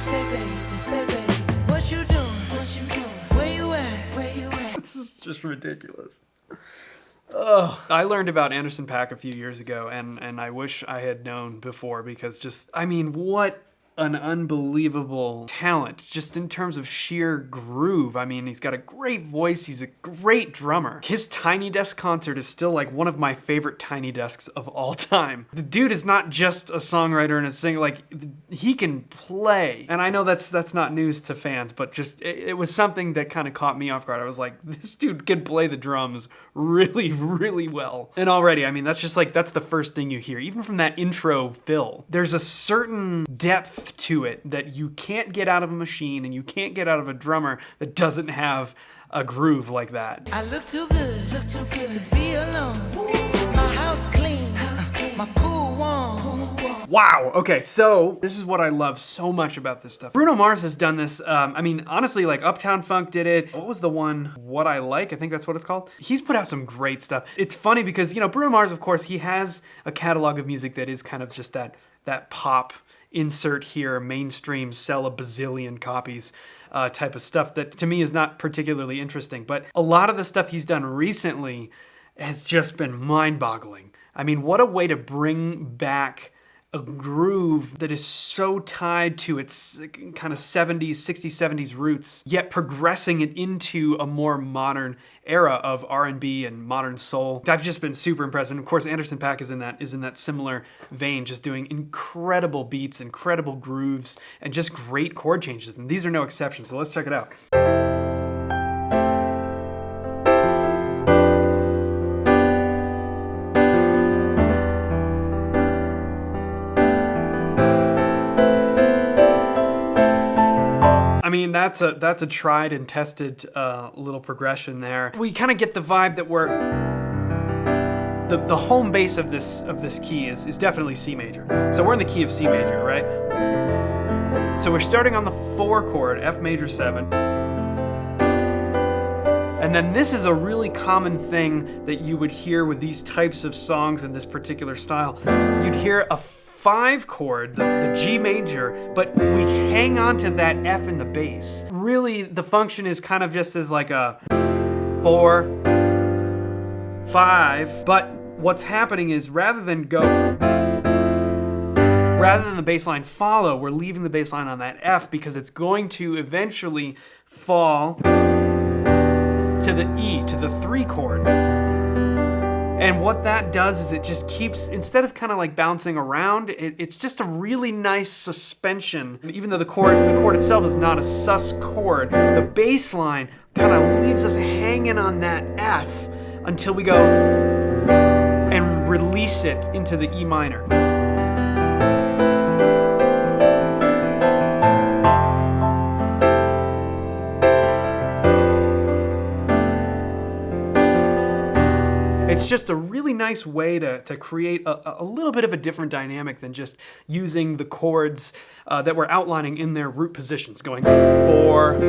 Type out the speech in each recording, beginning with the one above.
say, baby, what you doing? What you doing? Where you at? Where you at? This is just ridiculous. Oh, I learned about Anderson .Paak a few years ago, and I wish I had known before, because just, I mean, what an unbelievable talent, just in terms of sheer groove. I mean, he's got a great voice, he's a great drummer. His Tiny Desk concert is still like one of my favorite Tiny Desks of all time. The dude is not just a songwriter and a singer, like, he can play. And I know that's not news to fans, but just, it was something that kind of caught me off guard. I was like, this dude can play the drums really, really well. And already, I mean, that's just like, that's the first thing you hear. Even from that intro fill, there's a certain depth to it that you can't get out of a machine, and you can't get out of a drummer that doesn't have a groove like that. I look too good to be alone. My house clean, my pool warm. Wow, okay, so this is what I love so much about this stuff. Bruno Mars has done this, I mean, honestly, like Uptown Funk did it. What was the one, What I Like? I think that's what it's called. He's put out some great stuff. It's funny because, you know, Bruno Mars, of course, he has a catalog of music that is kind of just that pop, insert here, mainstream, sell a bazillion copies type of stuff that to me is not particularly interesting. But a lot of the stuff he's done recently has just been mind-boggling. I mean, what a way to bring back a groove that is so tied to its kind of 70s, 60s, 70s roots, yet progressing it into a more modern era of R&B and modern soul. I've just been super impressed. And of course, Anderson .Paak is in that similar vein, just doing incredible beats, incredible grooves, and just great chord changes. And these are no exceptions. So let's check it out. I mean, that's a tried and tested little progression there. We kind of get the vibe that we're the home base of this key is definitely C major. So we're in the key of C major, right? So we're starting on the 4 chord, F major 7. And then this is a really common thing that you would hear with these types of songs in this particular style. You'd hear a 5 chord, the G major, but we hang on to that F in the bass. Really, the function is kind of just as like a 4, 5, but what's happening is rather than the bass line follow, we're leaving the bass line on that F because it's going to eventually fall to the E, to the 3 chord. And what that does is it just keeps, instead of kind of like bouncing around, it's just a really nice suspension. Even though the chord itself is not a sus chord, the bass line kind of leaves us hanging on that F until we go and release it into the E minor. It's just a really nice way to create a little bit of a different dynamic than just using the chords that we're outlining in their root positions, going 4,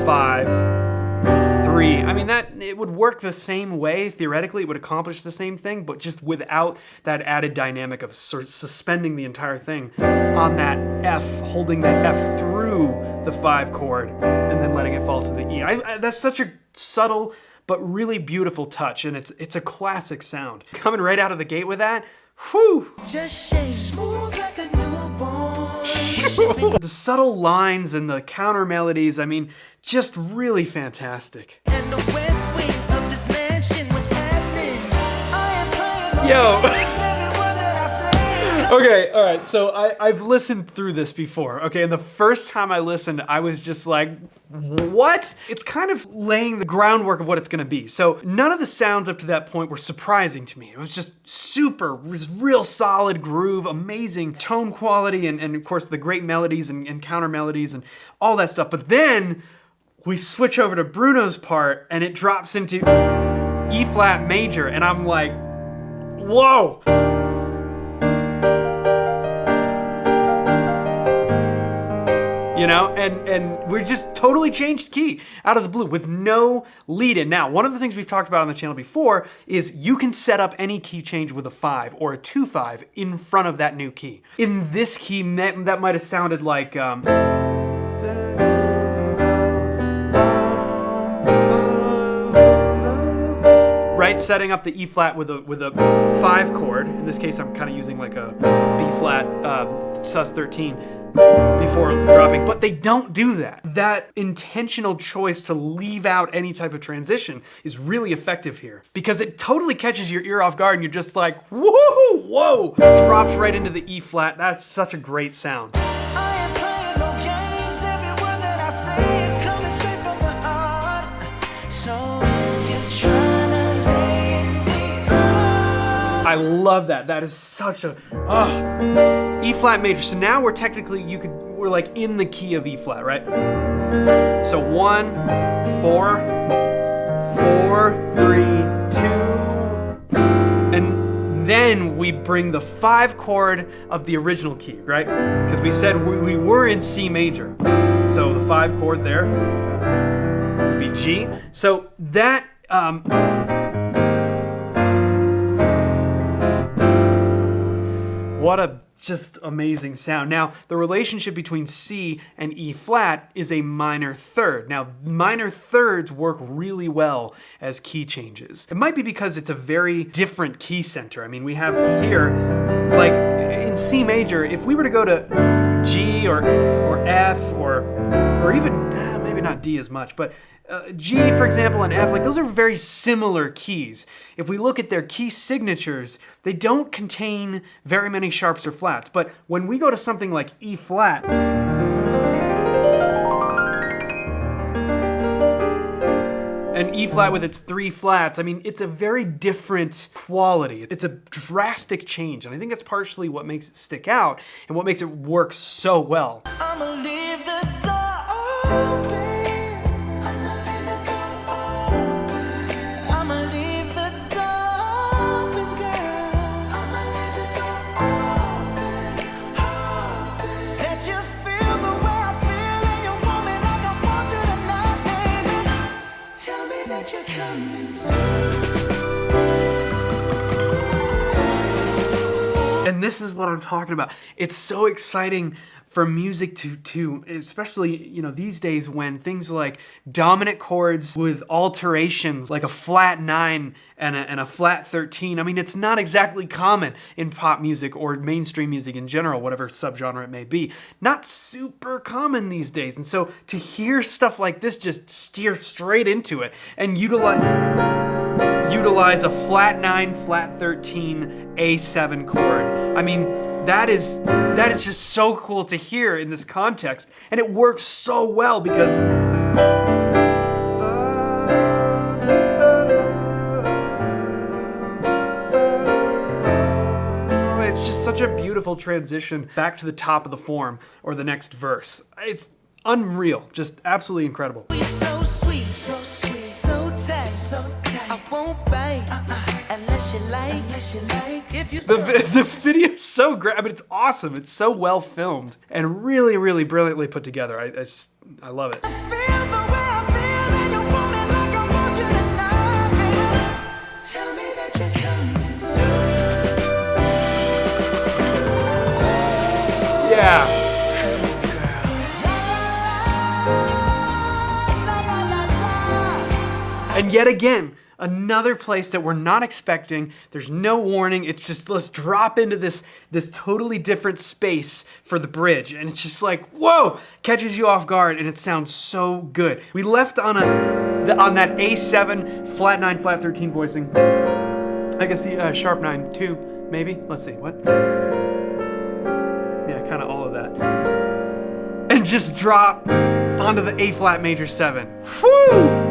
5, 3. I mean, it would work the same way, theoretically, it would accomplish the same thing, but just without that added dynamic of sort of suspending the entire thing on that F, holding that F through the 5 chord, and then letting it fall to the E. That's such a subtle but really beautiful touch, and it's a classic sound. Coming right out of the gate with that, whew! Just shake smooth like a newborn. The subtle lines and the counter melodies, I mean, just really fantastic. And the west wing of this mansion was happening. I am playing Yo! every word that I say. Okay, all right, so I've listened through this before, okay, and the first time I listened, I was just like, what? It's kind of laying the groundwork of what it's gonna be. So none of the sounds up to that point were surprising to me. It was just super, real solid groove, amazing tone quality, and of course the great melodies and counter melodies and all that stuff. But then we switch over to Bruno's part and it drops into E flat major, and I'm like, whoa! you know, and we just totally changed key out of the blue with no lead in. Now, one of the things we've talked about on the channel before is you can set up any key change with a 5 or a 2-5 in front of that new key. In this key, that might have sounded like right, setting up the E flat with a 5 chord. In this case, I'm kind of using like a B flat sus 13 before dropping, but they don't do that. That intentional choice to leave out any type of transition is really effective here because it totally catches your ear off guard and you're just like, whoa, whoa, drops right into the E flat. That's such a great sound. I ain't playing no games. Every word that I say is coming straight from the heart. So if you're trying to lay these on. I love that. That is such a E flat major. So now we're technically we're like in the key of E flat, right? So 1, 4, 4, 3, 2, and then we bring the 5 chord of the original key, right? Because we said we were in C major. So the 5 chord there would be G. So that what a just amazing sound. Now, the relationship between C and E flat is a minor third. Now, minor thirds work really well as key changes. It might be because it's a very different key center. I mean, we have here, like in C major, if we were to go to G or F or even, maybe not D as much, but G, for example, and F, like those are very similar keys. If we look at their key signatures, they don't contain very many sharps or flats. But when we go to something like E flat, and E flat with its 3 flats, I mean, it's a very different quality. It's a drastic change, and I think that's partially what makes it stick out and what makes it work so well. I'ma leave the door open. And this is what I'm talking about. It's so exciting for music to especially, you know, these days when things like dominant chords with alterations like a flat 9 and a flat 13, I mean, it's not exactly common in pop music or mainstream music in general, whatever subgenre it may be. Not super common these days. And so to hear stuff like this just steer straight into it and utilize a flat 9, flat 13, A7 chord. I mean, that is just so cool to hear in this context, and it works so well because it's just such a beautiful transition back to the top of the form or the next verse. It's unreal, just absolutely incredible. You're so sweet, so sweet, so tight, so tight. I won't bite unless you like. If you The video is so great. I mean, it's awesome. It's so well filmed and really, really brilliantly put together. I love it. feel the way I feel and you want me like I want you tonight, baby. Tell me that you're coming through. Yeah. And yet again, another place that we're not expecting. There's no warning. It's just, let's drop into this totally different space for the bridge. And it's just like, whoa, catches you off guard and it sounds so good. We left on that A7, flat 9, flat 13 voicing. I can see sharp 9 too, maybe. Let's see, what? Yeah, kind of all of that. And just drop onto the A flat major 7. Woo!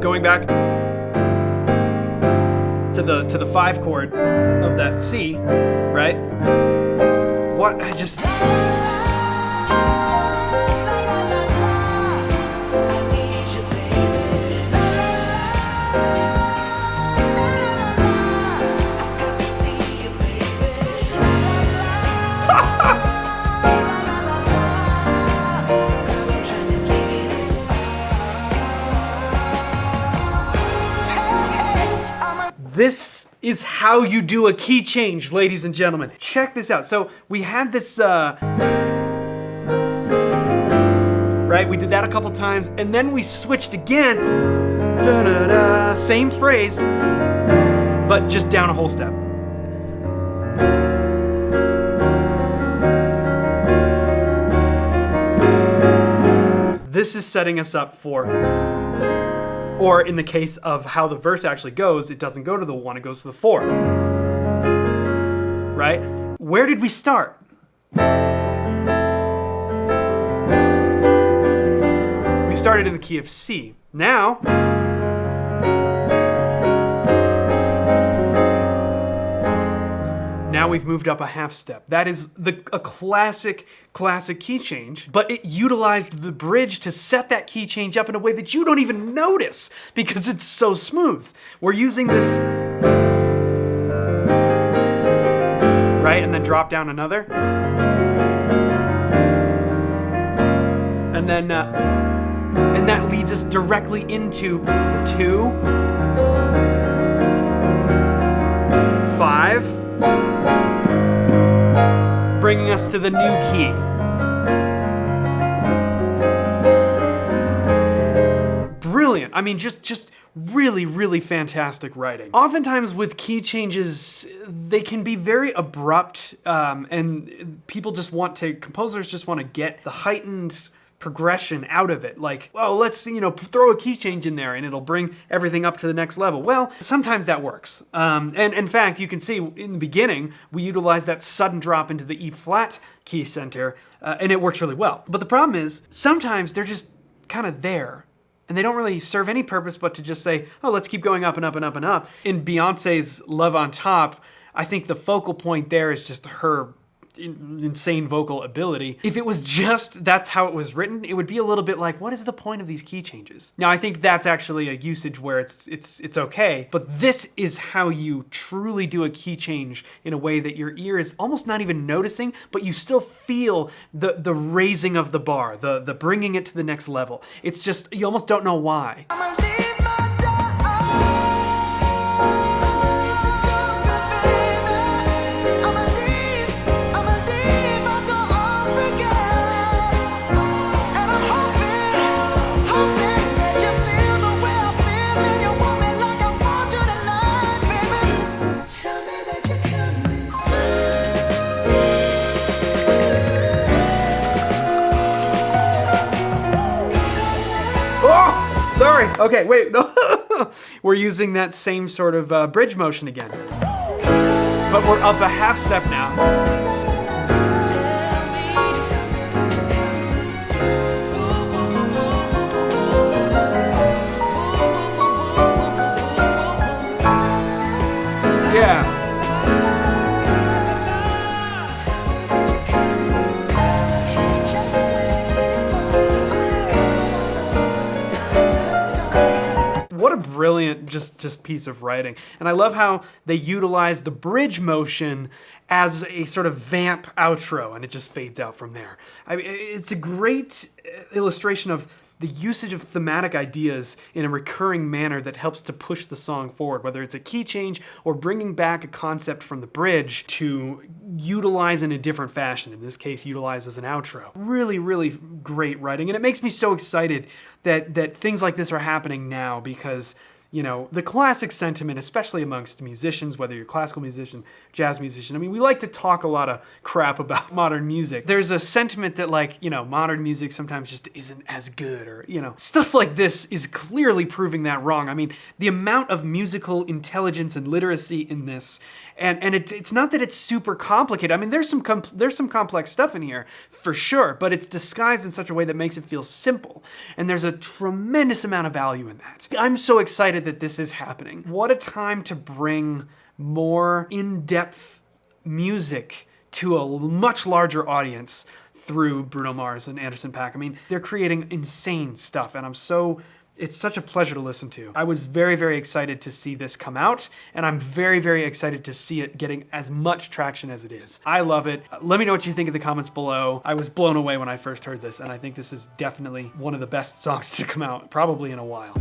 Going back to the 5 chord of that C, right? What I just is how you do a key change, ladies and gentlemen. Check this out. So we had this, right? We did that a couple times, and then we switched again. Da-da-da, same phrase, but just down a whole step. This is setting us up for, or in the case of how the verse actually goes, it doesn't go to the 1, it goes to the 4. Right? Where did we start? We started in the key of C. Now, we've moved up a half step. That is a classic key change, but it utilized the bridge to set that key change up in a way that you don't even notice because it's so smooth. We're using this, right? And then drop down another. And then, and that leads us directly into the 2, 5, bringing us to the new key. Brilliant. I mean, just really, really fantastic writing. Oftentimes with key changes, they can be very abrupt, and composers just want to get the heightened progression out of it. Like, well, let's, throw a key change in there and it'll bring everything up to the next level. Well, sometimes that works. And in fact, you can see in the beginning, we utilize that sudden drop into the E flat key center, and it works really well. But the problem is, sometimes they're just kind of there. And they don't really serve any purpose but to just say, oh, let's keep going up and up and up and up. In Beyonce's Love on Top, I think the focal point there is just her insane vocal ability. If it was just that's how it was written, it would be a little bit like, what is the point of these key changes? Now, I think that's actually a usage where it's okay, but this is how you truly do a key change in a way that your ear is almost not even noticing, but you still feel the raising of the bar, the bringing it to the next level. It's just, you almost don't know why. I'ma leave my door open. I'ma leave my door open, girl. And I'm hoping that you feel the way I feel, and you want me like I want you tonight, baby. Tell me that you're coming Oh, sorry. Okay, wait. No. We're using that same sort of bridge motion again. But we're up a half step now. Yeah. What a brilliant just piece of writing. And I love how they utilize the bridge motion as a sort of vamp outro, and it just fades out from there. I mean, it's a great illustration of the usage of thematic ideas in a recurring manner that helps to push the song forward, whether it's a key change or bringing back a concept from the bridge to utilize in a different fashion. In this case, utilize as an outro. Really, really great writing, and it makes me so excited that things like this are happening now because, the classic sentiment, especially amongst musicians, whether you're a classical musician, jazz musician, I mean, we like to talk a lot of crap about modern music. There's a sentiment that modern music sometimes just isn't as good or, stuff like this is clearly proving that wrong. I mean, the amount of musical intelligence and literacy in this, and it's not that it's super complicated. I mean, there's some complex stuff in here, for sure, but it's disguised in such a way that makes it feel simple. And there's a tremendous amount of value in that. I'm so excited that this is happening. What a time to bring more in-depth music to a much larger audience through Bruno Mars and Anderson .Paak. I mean, they're creating insane stuff, and it's such a pleasure to listen to. I was very, very excited to see this come out, and I'm very, very excited to see it getting as much traction as it is. I love it. Let me know what you think in the comments below. I was blown away when I first heard this, and I think this is definitely one of the best songs to come out, probably in a while.